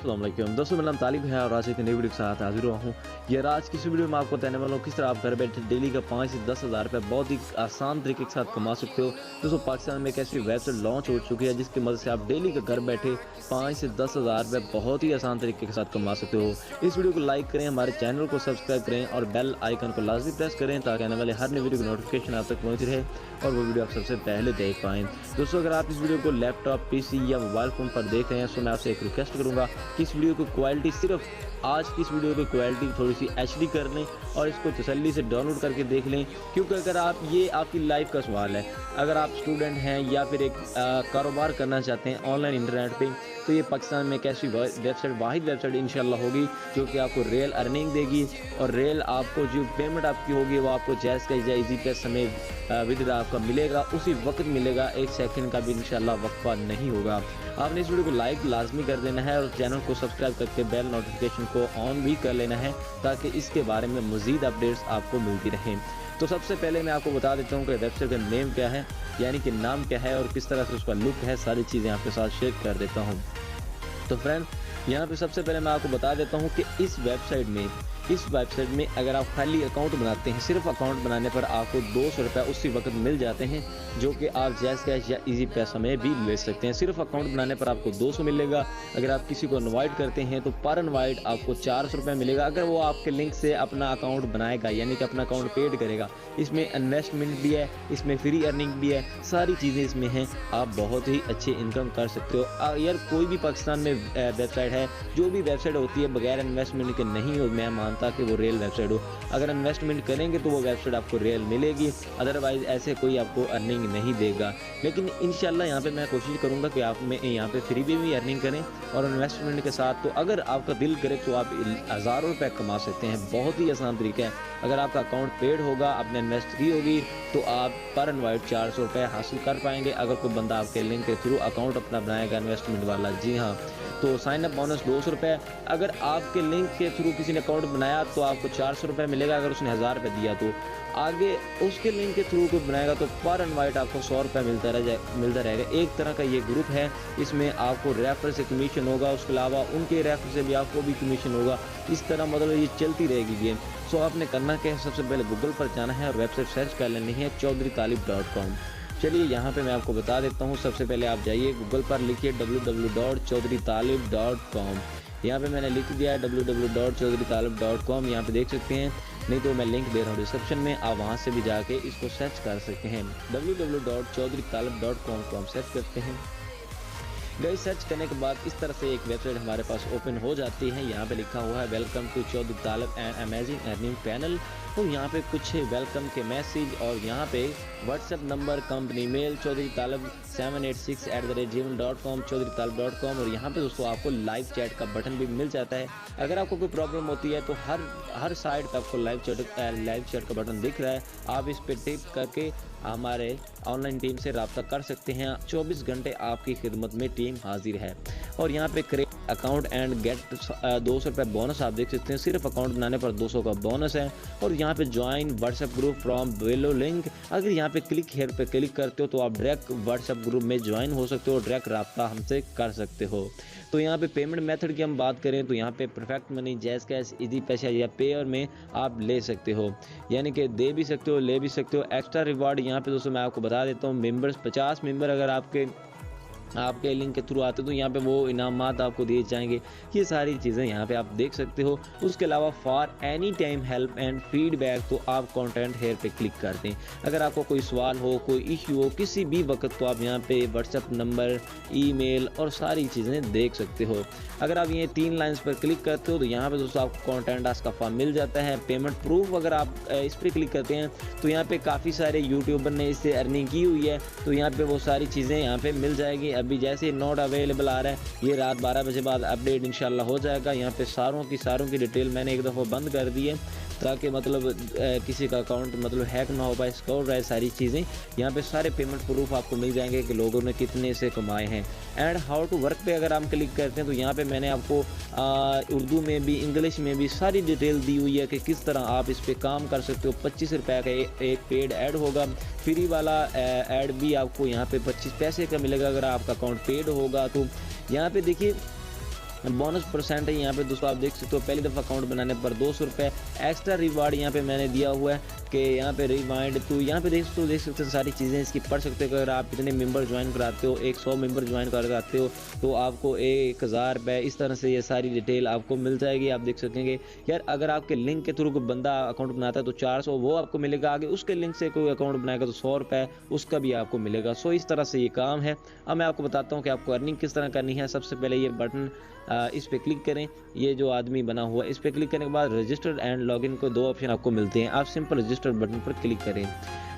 अस्सलामुअलैकुम दोस्तों, मेरा नाम तालिब है और आज एक नई वीडियो के साथ हाजिर हुआ हूँ। ये आज की इस वीडियो में आपको बताने वाला हूँ किस तरह आप घर बैठे डेली का 5 से 10 हज़ार रुपये बहुत ही आसान तरीके के साथ कमा सकते हो। दोस्तों, पाकिस्तान में एक ऐसी वेबसाइट लॉन्च हो चुकी है जिसकी मदद से आप डेली का घर बैठे 5 से 10 हज़ार रुपये बहुत ही आसान तरीके के साथ कमा सकते हो। इस वीडियो को लाइक करें, हमारे चैनल को सब्सक्राइब करें और बेल आइकन को लाजमी प्रेस करें ताकि आने वाले हर नई वीडियो की नोटिफिकेशन आप तक पहुँच रहे और वो वीडियो आप सबसे पहले देख पाएँ। दोस्तों, अगर आप इस वीडियो को लैपटॉप, पीसी या मोबाइल फ़ोन पर देख रहे हैं तो मैं आपसे एक रिक्वेस्ट करूँगा कि इस वीडियो को सिर्फ आज की इस वीडियो की क्वालिटी थोड़ी सी एचडी कर लें और इसको तसल्ली से डाउनलोड करके देख लें, क्योंकि अगर आप ये आपकी लाइफ का सवाल है। अगर आप स्टूडेंट हैं या फिर एक कारोबार करना चाहते हैं ऑनलाइन इंटरनेट पे, तो ये पाकिस्तान में एक ऐसी वेबसाइट वाहिद वेबसाइट इंशाल्लाह होगी जो कि आपको रियल अर्निंग देगी और रियल आपको जो पेमेंट आपकी होगी वो आपको जैज़ का या इजी पैस समेत विड्रॉ आपका मिलेगा, उसी वक्त मिलेगा, 1 सेकंड का भी इंशाल्लाह वक्फा नहीं होगा। आपने इस वीडियो को लाइक लाजमी कर देना है और चैनल को सब्सक्राइब करके बेल नोटिफिकेशन को ऑन भी कर लेना है ताकि इसके बारे में मज़ीद अपडेट्स आपको मिलती रहें। तो सबसे पहले मैं आपको बता देता हूँ कि वेबसाइट का नेम क्या है, यानी कि नाम क्या है और किस तरह से उसका लुक है, सारी चीज़ें आपके साथ शेयर कर देता हूँ। तो फ्रेंड, यहाँ पे सबसे पहले मैं आपको बता देता हूँ कि इस वेबसाइट में अगर आप खाली अकाउंट बनाते हैं, सिर्फ अकाउंट बनाने पर आपको 200 रुपये उसी वक्त मिल जाते हैं जो कि आप जैज़ कैश या इजी पैसा में भी ले सकते हैं। सिर्फ अकाउंट बनाने पर आपको 200 मिलेगा। अगर आप किसी को इनवाइट करते हैं तो पर इनवाइट आपको 400 रुपये मिलेगा अगर वो आपके लिंक से अपना अकाउंट बनाएगा, यानी कि अपना अकाउंट पेड करेगा। इसमें इन्वेस्टमेंट भी है, इसमें फ्री अर्निंग भी है, सारी चीज़ें इसमें हैं। आप बहुत ही अच्छी इनकम कर सकते हो। यार कोई भी पाकिस्तान में वेबसाइट है, जो भी वेबसाइट होती है बगैर इन्वेस्टमेंट के नहीं हो, मैं मानता कि वो रियल वेबसाइट हो। अगर इन्वेस्टमेंट करेंगे तो वो वेबसाइट आपको रियल मिलेगी, अदरवाइज ऐसे कोई आपको अर्निंग नहीं देगा। लेकिन इंशाल्लाह यहाँ पे मैं कोशिश करूँगा कि आप में यहाँ पे फ्री भी अर्निंग करें और इन्वेस्टमेंट के साथ। तो अगर आपका दिल करे तो आप हज़ारों रुपये कमा सकते हैं, बहुत ही आसान तरीका है। अगर आपका अकाउंट पेड होगा, आपने इन्वेस्ट की होगी, तो आप पर इनवाइट 400 रुपये हासिल कर पाएंगे अगर कोई बंदा आपके लिंक के थ्रू अकाउंट अपना बनाएगा इन्वेस्टमेंट वाला। जी हाँ, तो साइन अप बोनस 200 रुपये। अगर आपके लिंक के थ्रू किसी ने अकाउंट बनाया तो आपको 400 रुपये मिलेगा। अगर उसने 1000 रुपये दिया तो आगे उसके लिंक के थ्रू कोई बनाएगा तो पर इनवाइट आपको 100 रुपये मिलता रहेगा। एक तरह का ये ग्रुप है, इसमें आपको रेफर से कमीशन होगा, उसके अलावा उनके रेफर से भी आपको भी कमीशन होगा। इस तरह मतलब ये चलती रहेगी गेम। सो आपने करना क्या है, सबसे पहले गूगल पर जाना है और वेबसाइट सर्च कर लेनी है chaudhrytalib.com। चलिए यहाँ पे मैं आपको बता देता हूँ। सबसे पहले आप जाइए गूगल पर, लिखिए www.chaudhrytalib.com। यहाँ पे मैंने लिख दिया है www.chaudhrytalib.com, यहाँ पे देख सकते हैं, नहीं तो मैं लिंक दे रहा हूँ डिस्क्रिप्शन में, आप वहाँ से भी जाके इसको सर्च कर सकते हैं। www.chaudhrytalib.com को हम सर्च करते हैं। गई सर्च करने के बाद इस तरह से एक वेबसाइट हमारे पास ओपन हो जाती है। यहाँ पे लिखा हुआ है welcome to Chaudhary Talib and amazing earning panel. तो यहाँ पे कुछ वेलकम के मैसेज और यहाँ पे WhatsApp number, company mail chaudhrytalib786@gmail.com, chaudhrytalib.com। और यहाँ पे दोस्तों आपको लाइव चैट का बटन भी मिल जाता है। अगर आपको कोई प्रॉब्लम होती है तो हर साइड पे आपको लाइव चैट का बटन दिख रहा है। आप इस पर टिप करके हमारे ऑनलाइन टीम से रब्ता कर सकते हैं। 24 घंटे आपकी खिदमत में टीम हाजिर है। और यहाँ पे क्रिएट अकाउंट एंड गेट 200 रुपये बोनस आप देख सकते हैं। सिर्फ अकाउंट बनाने पर 200 का बोनस है। और यहाँ पे join WhatsApp group from below link, अगर यहाँ पे क्लिक हेयर पे क्लिक करते हो तो आप डायरेक्ट व्हाट्सएप ग्रुप में ज्वाइन हो सकते हो, डायरेक्ट रब्ता हमसे कर सकते हो। तो यहाँ पे पेमेंट मेथड की हम बात करें तो यहाँ पे perfect money, jazz cash, easy पैसा या पेयर में आप ले सकते हो, यानी कि दे भी सकते हो, ले भी सकते हो। एक्स्ट्रा रिवार्ड यहाँ पे दोस्तों मैं आपको बता देता हूँ, मेंबर्स 50 मेंबर अगर आपके लिंक के थ्रू आते तो यहाँ पे वो इनामात आपको दिए जाएंगे। ये सारी चीज़ें यहाँ पे आप देख सकते हो। उसके अलावा for any time help and feedback, तो आप कंटेंट हेयर पे क्लिक कर दें। अगर आपको कोई सवाल हो, कोई इश्यू हो किसी भी वक्त, तो आप यहाँ पे व्हाट्सएप नंबर, ईमेल और सारी चीज़ें देख सकते हो। अगर आप ये 3 लाइन्स पर क्लिक करते हो तो यहाँ पे दोस्तों आपको कंटेंट टास्क का फॉर्म मिल जाता है। पेमेंट प्रूफ अगर आप इस पर क्लिक करते हैं तो यहाँ पे काफ़ी सारे यूट्यूबर ने इससे अर्निंग की हुई है, तो यहाँ पे वो सारी चीज़ें यहाँ पे मिल जाएगी। अभी जैसे नॉट अवेलेबल आ रहा है, ये रात 12 बजे बाद अपडेट इंशाल्लाह हो जाएगा। यहाँ पे सारों की डिटेल मैंने एक दफ़ा बंद कर दी है ताकि मतलब किसी का अकाउंट मतलब हैक ना हो पाए, स्कोर रहे सारी चीज़ें। यहाँ पे सारे पेमेंट प्रूफ आपको मिल जाएंगे कि लोगों ने कितने से कमाए हैं। एंड हाउ टू वर्क पे अगर हम क्लिक करते हैं तो यहाँ पे मैंने आपको उर्दू में भी, इंग्लिश में भी सारी डिटेल दी हुई है कि किस तरह आप इस पर काम कर सकते हो। 25 रुपये का एक पेड ऐड होगा, फ्री वाला ऐड भी आपको यहाँ पे 25 पैसे का मिलेगा अगर आपका अकाउंट पेड होगा। तो यहाँ पे देखिए बोनस परसेंट है यहाँ पे दोस्तों, आप देख सकते हो पहली दफ़ा अकाउंट बनाने पर 200 रुपये एक्स्ट्रा रिवार्ड यहाँ पे मैंने दिया हुआ है कि यहाँ पे रिवाइंड। तो यहाँ पे देख सकते हो सारी चीज़ें इसकी पढ़ सकते हो। अगर आप इतने मेंबर ज्वाइन कराते हो, 100 मेंबर ज्वाइन कराते हो तो आपको 1000 रुपये इस तरह से ये सारी डिटेल आपको मिल जाएगी। आप देख सकेंगे यार, अगर आपके लिंक के थ्रू कोई बंदा अकाउंट बनाता है तो 400 वो आपको मिलेगा, आगे उसके लिंक से कोई अकाउंट बनाएगा तो 100 रुपये उसका भी आपको मिलेगा। सो इस तरह से ये काम है। अब मैं आपको बताता हूँ कि आपको अर्निंग किस तरह करनी है। सबसे पहले ये बटन इस पर क्लिक करें, ये जो आदमी बना हुआ है इस पर क्लिक करने के बाद रजिस्टर्ड एंड लॉगिन को 2 ऑप्शन आपको मिलते हैं। आप सिंपल रजिस्टर्ड बटन पर क्लिक करें।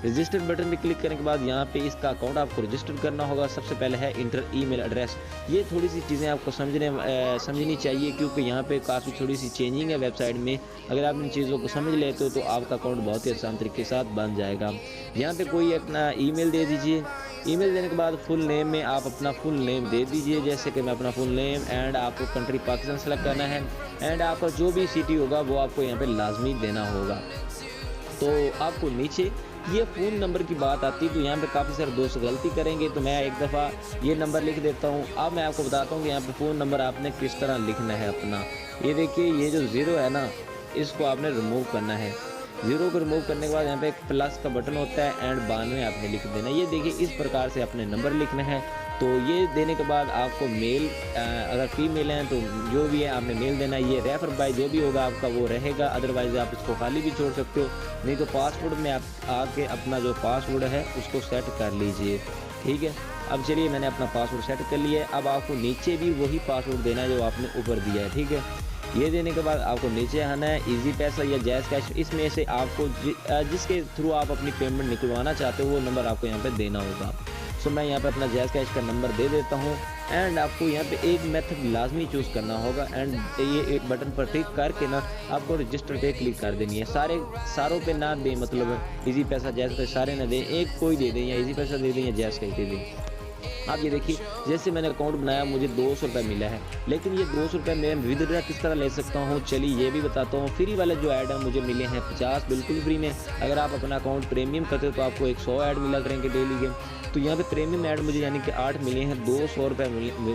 रजिस्टर्ड बटन पे क्लिक करने के बाद यहाँ पे इसका अकाउंट आपको रजिस्टर करना होगा। सबसे पहले है इंटर ईमेल एड्रेस। ये थोड़ी सी चीज़ें आपको समझनी चाहिए क्योंकि यहाँ पे काफ़ी थोड़ी सी चेंजिंग है वेबसाइट में। अगर आप इन चीज़ों को समझ लेते हो तो आपका अकाउंट बहुत ही आसान तरीके के साथ बन जाएगा। यहाँ पे कोई अपना ईमेल दे दीजिए। ईमेल देने के बाद फुल नेम में आप अपना फुल नेम दे दीजिए, जैसे कि मैं अपना फुल नेम एंड आपको कंट्री पाकिस्तान सेलेक्ट करना है एंड आपका जो भी सिटी होगा वो आपको यहाँ पे लाजमी देना होगा। तो आपको नीचे ये फ़ोन नंबर की बात आती है तो यहाँ पे काफ़ी सारे दोस्त गलती करेंगे, तो मैं एक दफ़ा ये नंबर लिख देता हूँ। अब मैं आपको बताता हूँ कि यहाँ पे फ़ोन नंबर आपने किस तरह लिखना है अपना। ये देखिए, ये जो 0 है ना, इसको आपने रिमूव करना है। 0 को रिमूव करने के बाद यहाँ पे एक प्लस का बटन होता है एंड 92 आपने लिख देना। ये देखिए, इस प्रकार से अपने नंबर लिखना है। तो ये देने के बाद आपको मेल, अगर फीमेल हैं तो जो भी है आपने मेल देना है। ये रेफर बाय जो भी होगा आपका वो रहेगा, अदरवाइज आप इसको खाली भी छोड़ सकते हो। नहीं तो पासवर्ड में आप आके अपना जो पासवर्ड है उसको सेट कर लीजिए, ठीक है। अब चलिए, मैंने अपना पासवर्ड सेट कर लिया है। अब आपको नीचे भी वही पासवर्ड देना है जो आपने ऊपर दिया है, ठीक है। ये देने के बाद आपको नीचे आना है, इजी पैसा या जैज़ कैश, इसमें से आपको जिसके थ्रू आप अपनी पेमेंट निकलवाना चाहते हो वो नंबर आपको यहाँ पे देना होगा। सो मैं यहाँ पे अपना जैज़ कैश का नंबर दे देता हूँ एंड आपको यहाँ पे एक मेथड लाजमी चूज़ करना होगा एंड ये एक बटन पर क्लिक करके ना आपको रजिस्टर पे क्लिक कर देनी है। सारों पे ना दें, मतलब इजी पैसा जैज़ कैश सारे ना दें, एक कोई दे दें, या इजी पैसा दे दें या जैज़ कैश दे दें। आप ये देखिए, जैसे मैंने अकाउंट बनाया मुझे 200 रुपये मिला है, लेकिन ये 200 रुपये मैं विदड्रा किस तरह ले सकता हूँ चलिए ये भी बताता हूँ। फ्री वाले जो ऐड है मुझे मिले हैं 50 बिल्कुल फ्री में। अगर आप अपना अकाउंट प्रीमियम करते हो तो आपको 100 ऐड मिला करेंगे डेली के। तो यहाँ पे प्रीमियम ऐड मुझे यानी कि 8 मिले हैं, 200 रुपये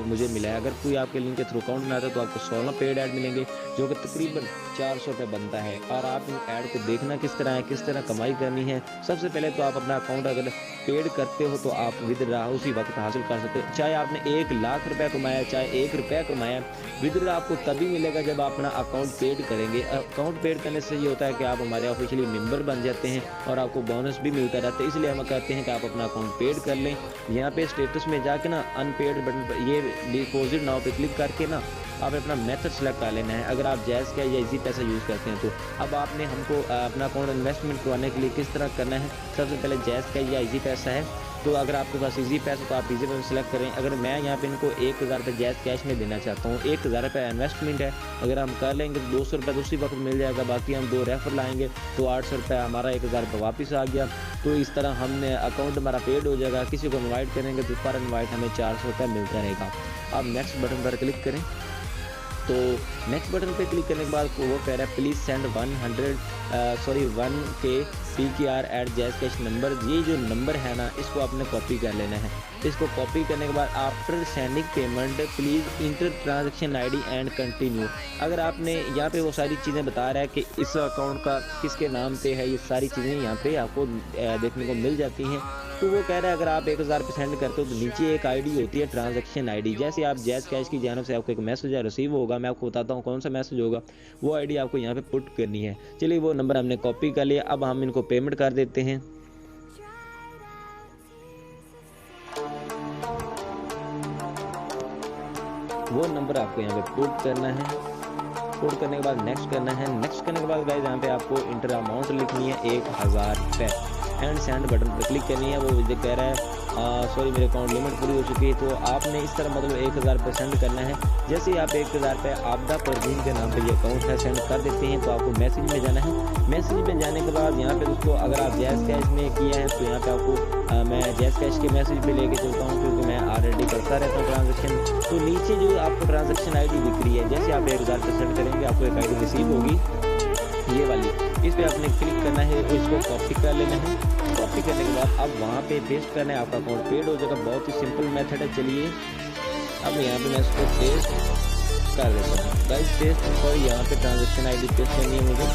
मुझे मिला है। अगर कोई आपके लिंक के थ्रू अकाउंट बनाता है तो आपको 16 पेड ऐड मिलेंगे जो कि तकरीबन 400 रुपये बनता है। और आप इन ऐड को देखना किस तरह है, किस तरह कमाई करनी है। सबसे पहले तो आप अपना अकाउंट अगर पेड करते हो तो आप विदड्रा उसी वक्त हासिल कर सकते हो। चाहे आपने 1 लाख रुपये कमाया, चाहे 1 रुपया कमाया, विदड्रा आपको तभी मिलेगा जब आप अपना अकाउंट पेड करेंगे। अकाउंट पेड करने से ये होता है कि आप हमारे ऑफिशियली मेंबर बन जाते हैं और आपको बोनस भी मिलता रहता है। इसलिए हम कहते हैं कि आप अपना अकाउंट पेड कर लें। यहाँ पे स्टेटस में जाके ना अनपेड बटन पर ये डिपॉजिट नाउ पे क्लिक करके ना आप अपना मेथड सेलेक्ट कर लेना है। अगर आप जैज़ कैश या इजी पैसा यूज़ करते हैं तो अब आपने हमको अपना अकाउंट इन्वेस्टमेंट करवाने के लिए किस तरह करना है। सबसे पहले जैज़ कैश या इजी पैसा है तो अगर आपके पास इजी पैसा तो आप इजी पैसा सेलेक्ट करें। अगर मैं यहाँ पे इनको 1000 रुपये जैज़ कैश में देना चाहता हूँ, 1000 रुपये इन्वेस्टमेंट है, अगर हम कर लेंगे तो 200 रुपये तो उसी वक्त मिल जाएगा। बाकी हम 2 रेफर लाएंगे तो 800 रुपये हमारा 1000 रुपये वापस आ गया। तो इस तरह हमने अकाउंट हमारा पेड हो जाएगा। किसी को इन्वाइट करेंगे तो पर इन्वाइट हमें 400 रुपये मिलता रहेगा। अब नेक्स्ट बटन पर क्लिक करें। तो नेक्स्ट बटन पे क्लिक करने के बाद वो कह रहा है please send 1K PKR at Jazz Cash number. ये जो नंबर है ना इसको आपने कॉपी कर लेना है। इसको कॉपी करने के बाद after sending payment please inter transaction ID and continue. अगर आपने यहाँ पे वो सारी चीज़ें बता रहा है कि इस अकाउंट का किसके नाम पे है, ये सारी चीज़ें यहाँ पे आपको देखने को मिल जाती हैं। तो वो कह रहा है अगर आप 1000 रुपये सेंड करते हो तो नीचे एक ID होती है ट्रांजैक्शन ID। जैसे आप जैज़ कैश की जानिब से आपको एक मैसेज रिसीव होगा, मैं आपको बताता हूँ कौन सा मैसेज होगा, वो ID आपको यहाँ पे पुट करनी है। चलिए वो नंबर हमने कॉपी कर लिया। अब हम इनको पेमेंट कर देते हैं। वो नंबर आपको यहाँ पे पुट करना है। पुट करने के बाद नेक्स्ट करना है। नेक्स्ट करने के बाद गाइस यहाँ पे आपको इंटर अमाउंट लिखनी है 1000 रुपये एंड सेंड बटन पर क्लिक करनी है। वो मुझे कह रहा है सॉरी मेरे अकाउंट लिमिट पूरी हो चुकी है। तो आपने इस तरह मतलब 1000 रुपये सेंड करना है। जैसे ही आप 1000 रुपये आपदा परवीन के नाम पे ये अकाउंट है सेंड कर देते हैं तो आपको मैसेज में जाना है। मैसेज में जाने के बाद यहाँ पे दोस्तों अगर आप जैज़ कैश में किया है तो यहाँ पे आपको मैं जैज़ कैश के मैसेज पे लेके चलता हूँ क्योंकि मैं ऑलरेडी करता रहता हूँ ट्रांजेक्शन। तो नीचे जो आपको ट्रांजेक्शन ID दिख रही है, जैसे आप 1000 रुपये सेंड करेंगे आपको एक ID रिसीव होगी, ये वाली, इस पर आपने क्लिक करना है और इसको कॉपी कर लेना है। कॉपी करने के बाद अब वहाँ पे पेस्ट करना है, आपका अकाउंट पेड हो जाएगा। बहुत ही सिंपल मेथड है। चलिए अब यहाँ पे मैं इसको पेस्ट कर देता हूँ। गाइस पेस्ट सॉरी यहाँ पे ट्रांजेक्शन आईडी पेस्ट करनी है मुझे,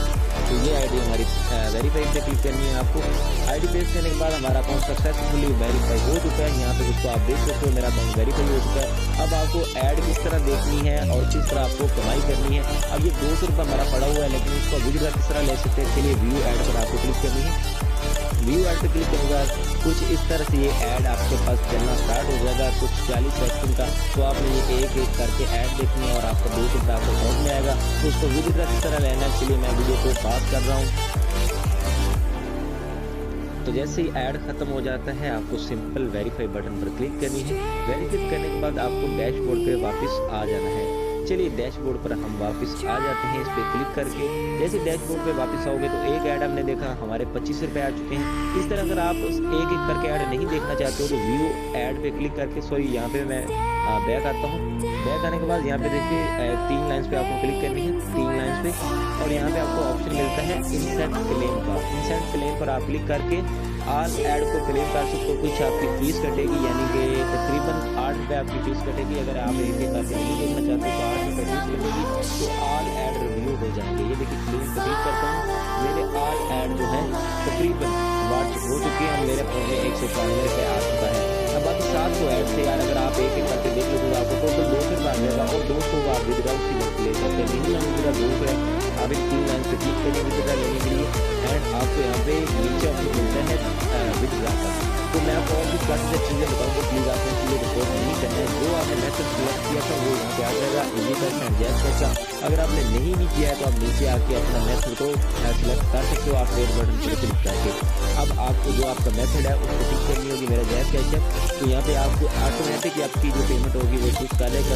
तो ये आईडी हमारी वेरीफाई पे क्लिक करनी है आपको। आईडी पेस्ट करने के बाद हमारा अकाउंट सक्सेसफुली वेरीफाई हो चुका है। यहाँ पे दोस्तों आप देख सकते हो मेरा अकाउंट वेरीफाई हो चुका है। अब आपको ऐड किस तरह देखनी है और किस तरह आपको कमाई करनी है। अब ये 200 रुपये हमारा पड़ा हुआ है, लेकिन उसका विड्रॉ किस तरह ले सकते हैं, इसके लिए व्यू ऐड पर आपको क्लिक करनी है। व्यू ऐड पे क्लिक करने के बाद कुछ इस तरह से ये ऐड आपके पास चलना स्टार्ट हो जाएगा, कुछ 40 सेकंड का। तो आपने ये एक एक करके ऐड देखनी है और आपको 200 रुपये आपको समझ में आएगा। तो उसको विड्रॉ किस तरह लेना है, इसलिए मैं वीडियो को पास कर रहा हूँ। तो जैसे ही ऐड खत्म हो जाता है आपको सिंपल वेरीफाई बटन पर क्लिक करनी है। वेरीफाई करने के बाद आपको डैशबोर्ड पे वापस आ जाना है। चलिए डैशबोर्ड पर हम वापस आ जाते हैं इस पर क्लिक करके। जैसे डैशबोर्ड पे वापस आओगे तो एक ऐड हमने देखा हमारे 25 रुपये आ चुके हैं। इस तरह अगर आप एक एक करके ऐड नहीं देखना चाहते हो तो व्यू ऐड पे क्लिक करके सॉरी यहाँ पे मैं बैक आता हूँ। बैक आने के बाद यहाँ पे देखिए 3 लाइन्स पे आपको क्लिक करनी है, 3 लाइन्स पे, और यहाँ पे आपको ऑप्शन मिलता है इंसेंट क्लेम का। इंसेंट क्लेम पर आप क्लिक करके आल ऐड को क्लेम कर सकते हो। कुछ आपकी फीस कटेगी, यानी कि तकरीबन 8 रुपये आपकी फीस कटेगी। अगर आप एक एक करके नहीं देखना चाहते तो 8 रुपये फीस कटेगी, तो आल ऐड रिव्यू हो जाएंगे। ये देखिए क्लेम पर क्लिक करता हूँ, मेरे आल ऐड जो है तकरीबन वाट्स हो चुकी है। मेरे फोन में 191 रुपये आ चुका है। अब बाकी 700 ऐड थे यार, अगर आप एक एक करके देख लो तो आपको टोटल 200 रुपये आ जाएगा और 200 का आप विड्रॉ उसी वक्त ले सकते हैं। मिनिमम विड्रॉ 200 है। आप एक 3 लाइन पे क्लिक करिए विड्रॉ लेने के लिए, एंड आपको यहाँ पे नीचे ऑप्शन मिलता है विड्रॉ का। तो मैं आपको और कुछ बाकी चीज़ें बताऊँगा, प्लीज़ आपने चीज़ें रिपोर्ट नहीं करना है। जो आपने मेथड सिलेक्ट किया था वो यहाँ पे आ जाएगा, इजी पैसा एंड जैस पैसा। अगर आपने नहीं भी किया है तो आप नीचे आके अपना मेथड को सिलेक्ट कर सकते हो, आप रेड बटन पर क्लिक करके। अब आपको जो आपका मेथड है उसको क्लिक करनी होगी, मेरा जैस कैश है। तो यहाँ पे आपको ऑटोमेटिक आपकी जो पेमेंट होगी वो चूज कर लेगा।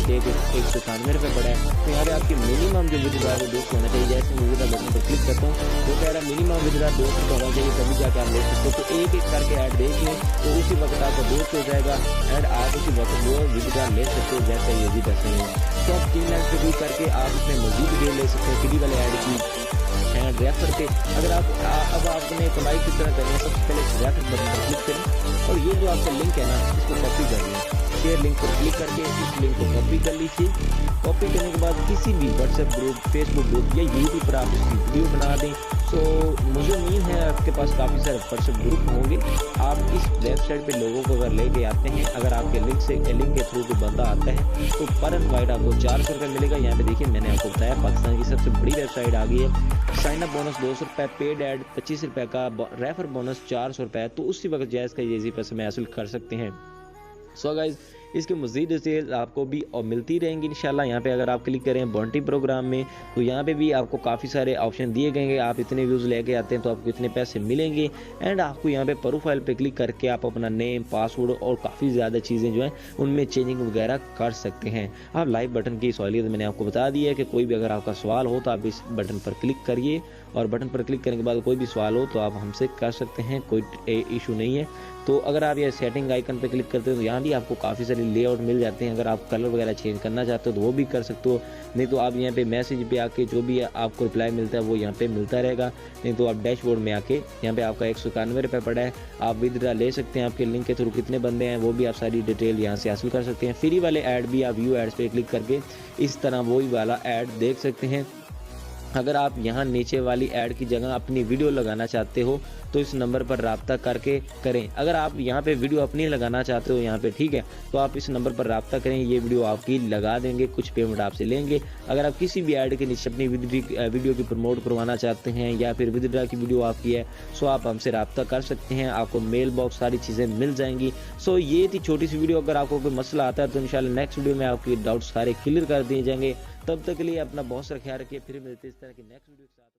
191 रुपये पड़ा है, तो यहाँ पे आपकी मिनिमम जो विड्रॉ है वो 200 होना चाहिए। जैसे मैं विड्रॉ बटन पर क्लिक करता हूँ वो कह रहा है मिनिमम विड्रॉ 200 होना चाहिए, तभी जाके आप ले सकते हो। तो एक एक करके ऐड देख लें तो उसी वक्त आपका 200 हो जाएगा एंड आप उसी वक्त वो विड्रॉ ले सकते हो, जैसा ये भी पैसे नहीं है। तो आप 3 लाइन पे क्लिक करके आप इसमें मौजूद वीडियो ले सकते हैं फ्री वाले ऐड की एंड रेफर पे। अगर आप अब आपने कमाई किस तरह करनी है, सबसे पहले रेफर बटन पर क्लिक करें और ये जो आपका लिंक है ना इसको कॉपी कर लें। शेयर लिंक पर क्लिक करके इस लिंक को कॉपी कर लीजिए। कॉपी करने के बाद किसी भी व्हाट्सएप ग्रुप, फेसबुक ग्रुप या यूट्यूब पर आप इसकी वीडियो बना दें। सो मुझे उम्मीद है आपके पास काफ़ी सारे व्हाट्सएप ग्रुप होंगे। आप इस वेबसाइट पे लोगों को अगर लेके आते हैं, अगर आपके लिंक के थ्रू कोई बंदा आता है तो पर इनवाइट आपको 400 रुपये मिलेगा। यहाँ पे देखिए मैंने आपको बताया पाकिस्तान की सबसे बड़ी वेबसाइट आ गई है। साइन अप बोनस 200 रुपये, पेड ऐड 25 रुपये का, रेफर बोनस 400 रुपये। तो उसी वक्त जायज़ का इजी पैसे में हासिल कर सकते हैं। सो गाइज इसके मज़ीद डिटेल आपको भी और मिलती रहेंगी इंशाल्लाह। यहाँ पे अगर आप क्लिक करें बॉन्टी प्रोग्राम में तो यहाँ पे भी आपको काफ़ी सारे ऑप्शन दिए गए हैं। आप इतने व्यूज़ लेके आते हैं तो आपको इतने पैसे मिलेंगे एंड आपको यहाँ पे प्रोफाइल पे क्लिक करके आप अपना नेम, पासवर्ड और काफ़ी ज़्यादा चीज़ें जो हैं उनमें चेंजिंग वगैरह कर सकते हैं। आप लाइव बटन की सहूलियत मैंने आपको बता दी है कि कोई भी अगर आपका सवाल हो तो आप इस बटन पर क्लिक करिए और बटन पर क्लिक करने के बाद कोई भी सवाल हो तो आप हमसे कर सकते हैं, कोई इशू नहीं है। तो अगर आप ये सेटिंग आइकन पे क्लिक करते हो तो यहाँ भी आपको काफ़ी सारे लेआउट मिल जाते हैं। अगर आप कलर वगैरह चेंज करना चाहते हो तो वो भी कर सकते हो, नहीं तो आप यहाँ पे मैसेज पे आके जो भी आपको रिप्लाई मिलता है वो यहाँ पे मिलता रहेगा। नहीं तो आप डैशबोर्ड में आके यहाँ पे आपका 191 रुपये पड़ा है, आप विड्रॉ ले सकते हैं। आपके लिंक के थ्रू कितने बंदे हैं वो भी आप सारी डिटेल यहाँ से हासिल कर सकते हैं। फ्री वाले ऐड भी आप व्यू एड्स पे क्लिक करके इस तरह वही वाला ऐड देख सकते हैं। अगर आप यहाँ नीचे वाली ऐड की जगह अपनी वीडियो लगाना चाहते हो तो इस नंबर पर रब्ता करके करें। अगर आप यहाँ पे वीडियो अपनी लगाना चाहते हो यहाँ पे, ठीक है, तो आप इस नंबर पर रब्ता करें, ये वीडियो आपकी लगा देंगे, कुछ पेमेंट आपसे लेंगे। अगर आप किसी भी ऐड के नीचे अपनी वीडियो की प्रमोट करवाना चाहते हैं या फिर विड्रॉ की वीडियो आपकी है, सो आप हमसे रब्ता कर सकते हैं। आपको मेल बॉक्स सारी चीज़ें मिल जाएंगी। सो ये थी छोटी सी वीडियो। अगर आपको कोई मसला आता है तो इंशाल्लाह नेक्स्ट वीडियो में आपके डाउट्स सारे क्लियर कर दिए जाएंगे। तब तक के लिए अपना बहुत सारा ख्याल रखिए। फिर मिलते हैं इस तरह की नेक्स्ट वीडियो के साथ।